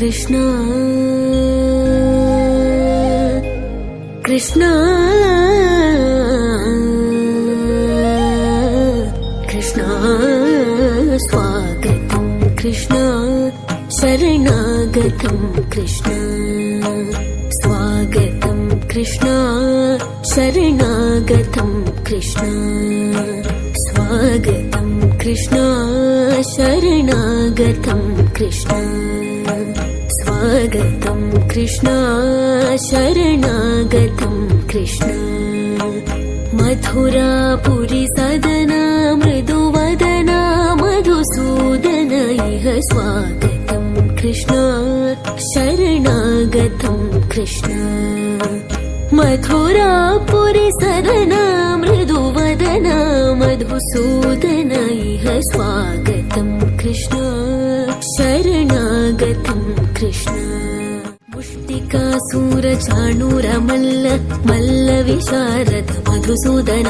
कृष्ण कृष्ण कृष्ण स्वागतं कृष्ण शरणागतं कृष्ण स्वागतं कृष्ण शरणागतं कृष्ण स्वागतं कृष्ण शरणागतं कृष्ण स्वागतं कृष्ण शरणागतं कृष्ण मथुरापुरी सदना मृदुवदना मधुसूदन इह स्वागतं कृष्ण शरणागतं कृष्ण मथुरापुरी सदना मृदुवदना मधुसूदन इह स्वागतं कृष्ण शरणागतं कृष्ण मुष्टिकासूरचाणूरमल्ल मल्लविशारद मधुसूदन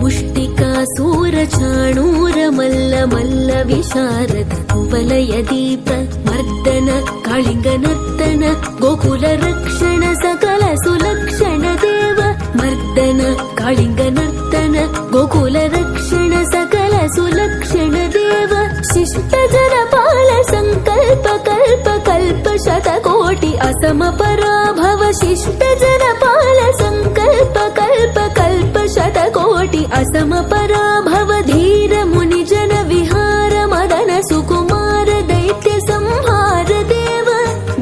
मुष्टिकासूरचाणूरमल्ल मल्लविशारद कुवलयदीप मर्दन कालिङ्गनर्तन गोकुलरक्षण सकल सुलक्षण देव मर्दन कालिङ्गनर्तन गोकुलरक्षण सकल सुलक्षण देव शिष्टजनपाल संकल्प कल्प कल्प शतकोटि असम पराभव शिष्टजनपाल संकल्प कल्प कल्प शतकोटि असम पराभव धीर मुनिजन विहार मदन सुकुमार दैत्य संहार देव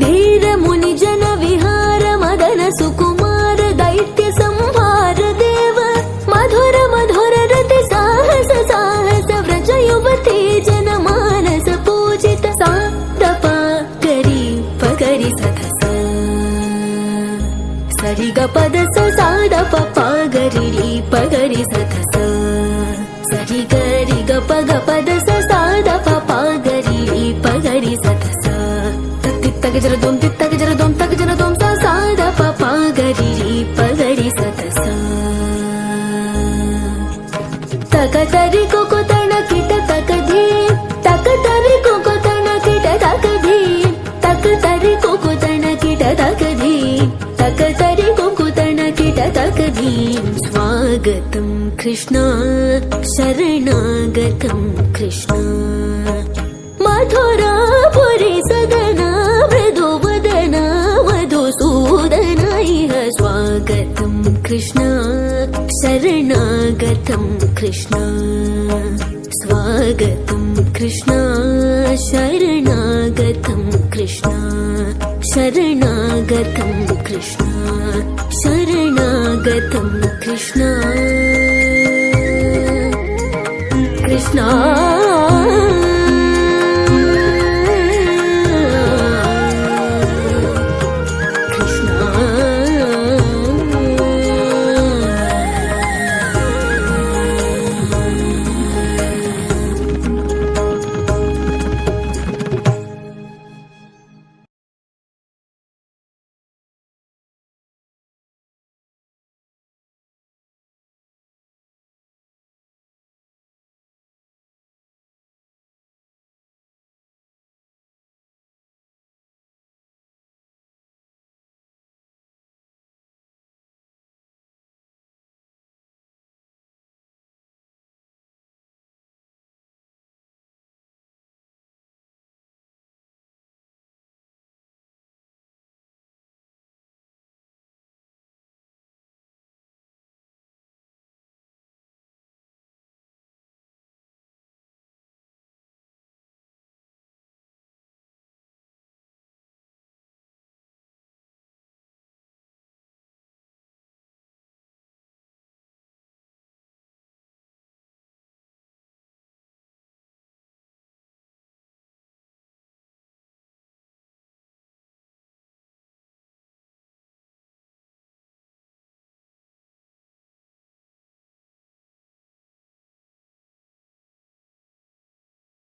धीर मुनिजन विहार मदन सुकुमार दैत्य संहार देव मधुर मधुर रति साहस साहस व्रज युवती जन मानस पूजित सादप करी पगरी सधस सरि ग पद स सादप पगरी पगरी सधस सरि गरि ग पग पद स सादप पगरी पगरी सधस तित्तग जर दोम तित्तग जर दोम तग जर दोम सा सादप पगरी पगरी सधस तक तरी को तण किट तक धी तक तरी को तण किट तक धी तक तरी को तण किट तक धी तक तरी को तण किट तक धी स्वागतं कृष्ण शरणागतं कृष्ण मथुरापुरी सदना मृदुवदना मधुसूदन इह स्वागतं कृष्ण शरणागतं कृष्ण स्वागतं कृष्ण शरणागतं कृष्ण शरणागतं कृष्ण शरणागतं कृष्ण कृष्ण